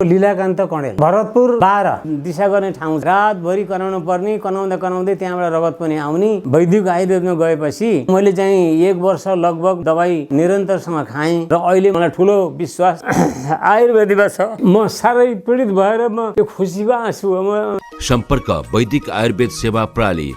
लीलाकान्त कणेल भरतपुर 12 दिशा गर्ने ठाउँ रातभरि कराउनु पर्ने कराउँदै त्यहाँबाट रगत पनि आउने वैदिक आयुर्वेदमा गएपछि मैले चाहिँ 1 वर्ष लगभग दबाई निरन्तरसँग खाएँ र अहिले मलाई ठुलो विश्वास आयुर्वेदमा छ। म साह्रै पीडित भएर म त्यो खुसीको आँसु हो। सम्पर्क वैदिक आयुर्वेद सेवा प्रणाली।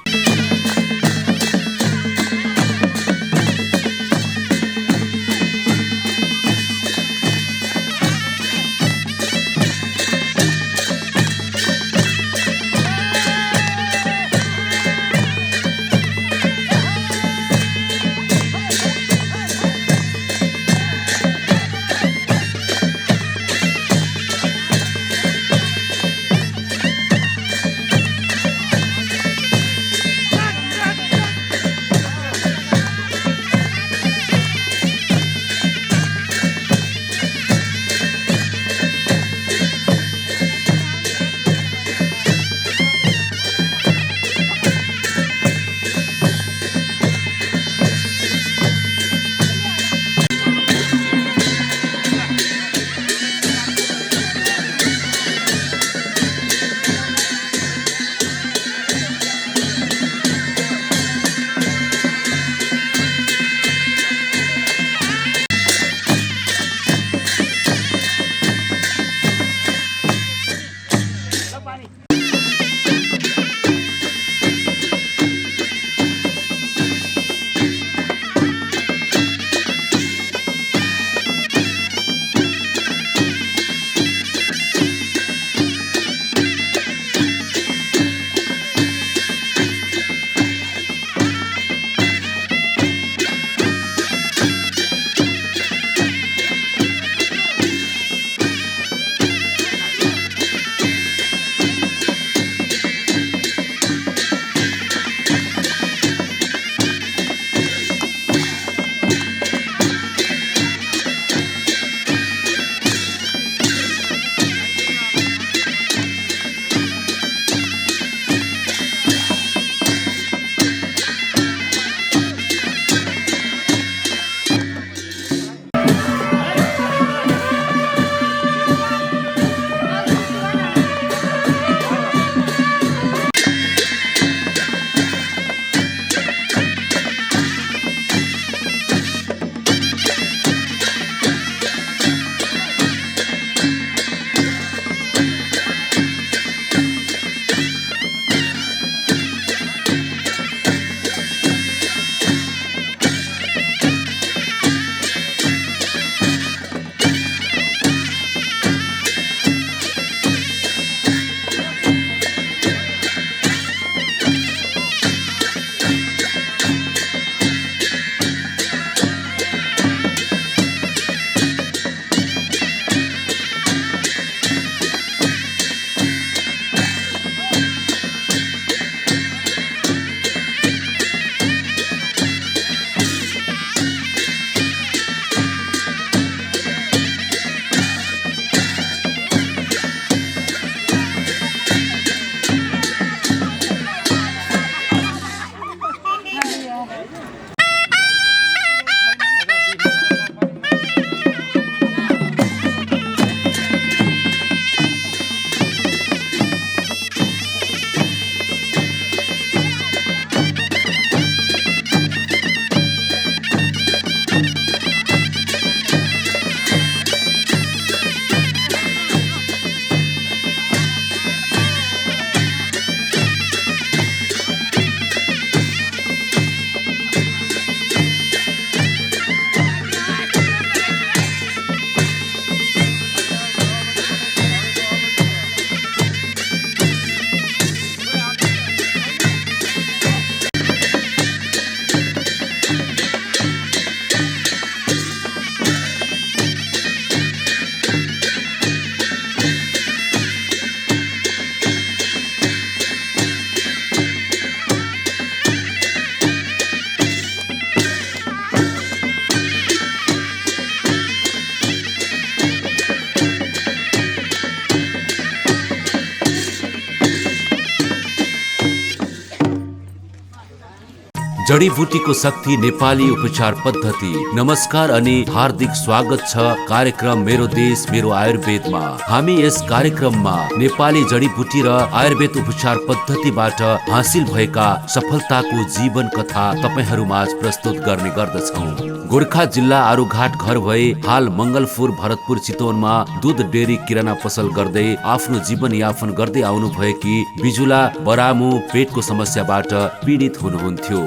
जडीबुटीको शक्ति नेपाली उपचार पद्धति। नमस्कार अनि हार्दिक स्वागत छ कार्यक्रम मेरो देश मेरो आयुर्वेदमा। हामी यस कार्यक्रममा नेपाली जडीबुटी र आयुर्वेद उपचार पद्धतिबाट हासिल भएका सफलताको जीवन कथा तपाईहरू माझ प्रस्तुत गर्ने गर्दछौँ। गोर्खा जिल्ला आरुघाट घर भए हाल मंगलपुर भरतपुर चितवनमा दूध डेरी किराना पसल गर्दै आफ्नो जीवन यापन गर्दै आउनु भएकी बिजुला बरामु पेटको समस्याबाट पीडित हुनुहुन्थ्यो।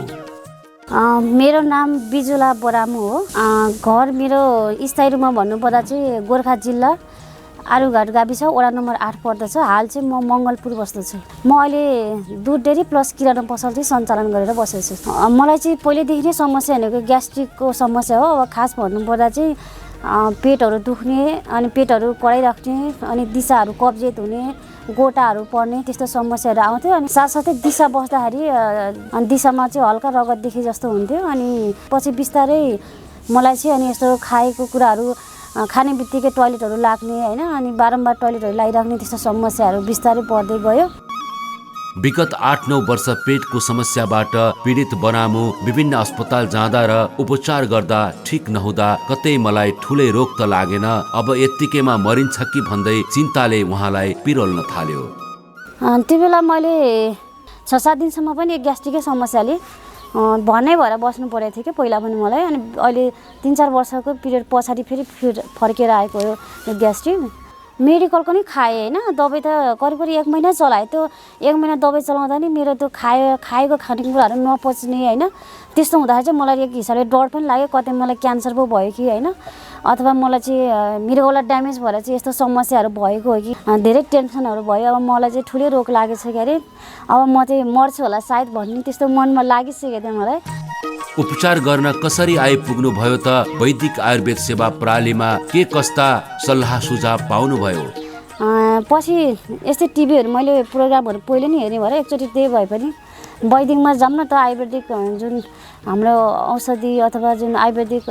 मेरो नाम बिजुला बरामु हो। घर मेरो स्थायी रूपमा भन्नुपर्दा चाहिँ गोर्खा जिल्ला आरुघाट गाविस वडा नम्बर 8 पर्दछ। हाल चाहिँ म मङ्गलपुर बस्दछु। म अहिले दुध डेरी प्लस किराना पसल चाहिँ सञ्चालन गरेर बसेको छु। मलाई चाहिँ पहिलेदेखि नै समस्या भनेको ग्यास्ट्रिकको समस्या हो। अब खास भन्नुपर्दा चाहिँ पेटहरू दुख्ने अनि पेटहरू कराइराख्ने अनि दिसाहरू कब्जियत हुने गोटाहरू पर्ने त्यस्तो समस्याहरू आउँथ्यो। अनि साथसाथै दिसा बस्दाखेरि अनि दिसामा चाहिँ हल्का रगत देखे जस्तो हुन्थ्यो। अनि पछि बिस्तारै मलाई चाहिँ अनि यस्तो खाएको कुराहरू खाने बित्तिकै टोयलेटहरू लाग्ने होइन अनि बारम्बार टोयलेटहरू लगाइराख्ने त्यस्तो समस्याहरू बिस्तारै बढ्दै गयो। विगत 8-9 वर्ष पेटको समस्याबाट पीडित बरामु विभिन्न अस्पताल जाँदा र उपचार गर्दा ठिक नहुँदा कतै मलाई ठुलै रोग त लागेन, अब यत्तिकैमा मरिन्छ कि भन्दै चिन्ताले उहाँलाई पिरोल्न थाल्यो। त्यो बेला मैले 6-7 दिनसम्म पनि ग्यास्ट्रिकै समस्याले भर्नै भएर बस्नु परेको थियो कि पहिला पनि मलाई। अनि अहिले 3-4 वर्षको पिरियड पछाडि फेरि फर्केर आएको हो यो ग्यास्ट्रिक। मेडिकलको नि खाएँ होइन, दबाई त करिब 1 महिना चलाएँ। त्यो 1 महिना दबाई चलाउँदा नि मेरो त्यो खाएको खानेकुराहरू नपच्ने होइन, त्यस्तो हुँदाखेरि चाहिँ मलाई एक हिसाबले डर पनि लाग्यो कतै मलाई क्यान्सर पो भयो कि होइन, अथवा मलाई चाहिँ मृगौला ड्यामेज भएर चाहिँ यस्तो समस्याहरू भएको हो कि धेरै टेन्सनहरू भयो। अब मलाई चाहिँ ठुलै रोग लागेको छ कि अरे अब म चाहिँ मर्छु होला सायद भन्ने त्यस्तो मनमा लागिसकेको थियो मलाई। उपचार गर्न कसरी आइपुग्नु भयो त वैदिक आयुर्वेद सेवा प्रणालीमा के कस्ता सल्लाह सुझाव पाउनुभयो? पछि यस्तै टिभीहरू मैले प्रोग्रामहरू पहिले नै हेर्ने भएर एकचोटि त्यही भए पनि वैदिकमा जाऊँ न त, आयुर्वेदिक जुन हाम्रो औषधि अथवा जुन आयुर्वेदिक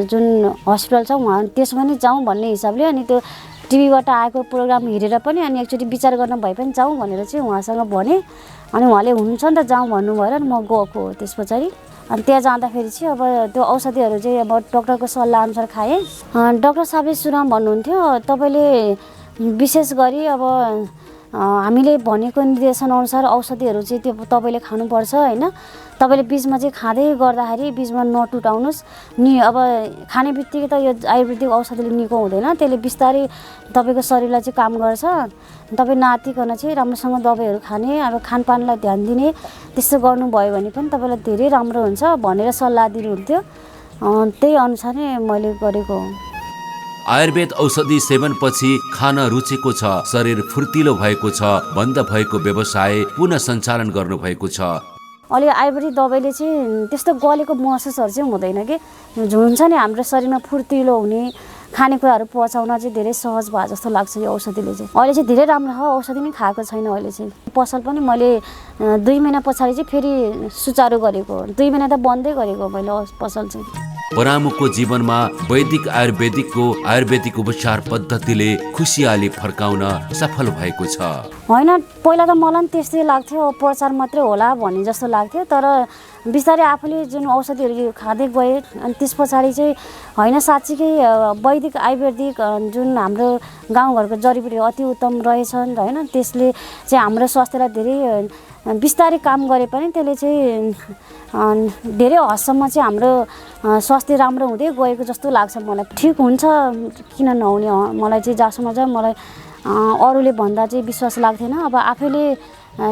जुन हस्पिटल छ उहाँ त्यसमा नि जाउँ भन्ने हिसाबले अनि त्यो टिभीबाट आएको प्रोग्राम हेरेर पनि अनि एकचोटि विचार गर्न भए पनि जाउँ भनेर चाहिँ उहाँसँग भने। अनि उहाँले हुन्छ नि त जाउँ भन्नुभयो र म गएको हो। त्यस पछाडि अनि त्यहाँ जाँदाखेरि चाहिँ अब त्यो औषधिहरू चाहिँ अब डक्टरको सल्लाह अनुसार खाएँ। डक्टर साहबले सुनाम भन्नुहुन्थ्यो तपाईँले विशेष गरी अब हामीले भनेको निर्देशनअनुसार औषधिहरू चाहिँ त्यो तपाईँले खानुपर्छ होइन। तपाईँले बिचमा चाहिँ खाँदै गर्दाखेरि बिचमा नटुटाउनुहोस् नि। अब खाने बित्तिकै त यो आयुर्वेदिक औषधिले निको हुँदैन, त्यसले बिस्तारै तपाईँको शरीरलाई चाहिँ काम गर्छ। तपाईँ नातिकन चाहिँ राम्रोसँग दबाईहरू खाने, अब खानपानलाई ध्यान दिने त्यस्तो गर्नुभयो भने पनि तपाईँलाई धेरै राम्रो हुन्छ भनेर सल्लाह दिनुहुन्थ्यो। त्यही अनुसार नै मैले गरेको हो। आयुर्वेद औषधि सेवनपछि खान रुचेको छ, शरीर फुर्तिलो भएको छ, बन्द भएको व्यवसाय पुनः सञ्चालन गर्नु भएको छ। अहिले आयुर्वेदिक दबाईले चाहिँ त्यस्तो गलेको महसुसहरू चाहिँ हुँदैन कि हुन्छ नि, हाम्रो शरीरमा फुर्तिलो हुने खानेकुराहरू पचाउन चाहिँ धेरै सहज भयो जस्तो लाग्छ यो औषधिले चाहिँ। अहिले चाहिँ धेरै राम्रो हो, औषधि नै खाएको छैन अहिले चाहिँ। पसल पनि मैले 2 महिना पछाडि चाहिँ फेरि सुचारू गरेको हो। 2 महिना त बन्दै गरेको मैले पसल चाहिँ। बरामुको जीवनमा वैदिक आयुर्वेदिक उपचार पद्धतिले खुसियाली फर्काउन सफल भएको छ। होइन पहिला त मलाई पनि त्यस्तै लाग्थ्यो, उपचार मात्रै होला भन्ने जस्तो लाग्थ्यो। तर बिस्तारै आफूले जुन औषधिहरू खाँदै गएँ अनि त्यस पछाडि चाहिँ होइन साँच्चीकै वैदिक आयुर्वेदिक जुन हाम्रो गाउँघरको जडीबुटीहरू अति उत्तम रहेछन् होइन, त्यसले चाहिँ हाम्रो स्वास्थ्यलाई धेरै बिस्तारै काम गरे पनि त्यसले चाहिँ धेरै हदसम्म चाहिँ हाम्रो स्वास्थ्य राम्रो हुँदै गएको जस्तो लाग्छ मलाई। ठिक हुन्छ किन नहुने, मलाई चाहिँ जहाँसम्म चाहिँ मलाई अरूले भन्दा चाहिँ विश्वास लाग्थेन। अब आफैले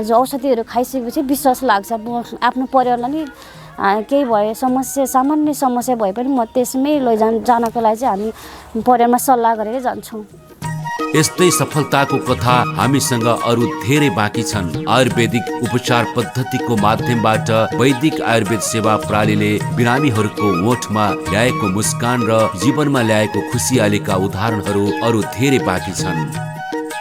जो औषधिहरू खाइसकेपछि विश्वास लाग्छ। आफ्नो परिवारलाई नि केही भए सामान्य समस्या भए पनि म त्यसमै जानको लागि चाहिँ हामी परिवारमा सल्लाह गरेर जान्छौँ। यस्तै सफलताको कथा हामीसँग अरू धेरै बाँकी छन्। आयुर्वेदिक उपचार पद्धतिको माध्यमबाट वैदिक आयुर्वेद सेवा प्रणालीले बिरामीहरूको ओठमा ल्याएको मुस्कान र जीवनमा ल्याएको खुसियालीका उदाहरणहरू अरू धेरै बाँकी छन्।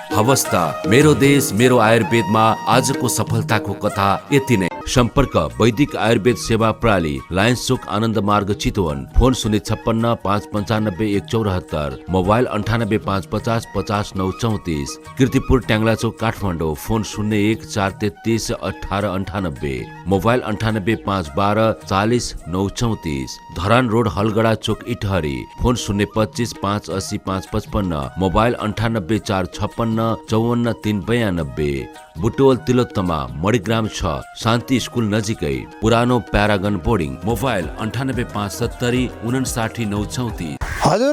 हवस् त, मेरो देश मेरो आयुर्वेदमा आजको सफलताको कथा यति नै। सम्पर्क वैदिक आयुर्वेद सेवा प्रणाली, Lions Chowk, Anand Marg, Chitwan. Phone 056 595 174, mobile 98 550 50 934। Kirtipur Tyangla Chowk, Kathmandu. Phone 01 433 18 98, mobile 98 512 40 934। Dharan road, Halgada Chowk, Itahari. Phone 025 580 555, mobile 98 456 54 392। Butwal Tilottama, Manigram 6, Shanti school नजिकै, पुरानो प्यारागन बोर्डिङ। मोबाइल 98 570 59 934। हजुर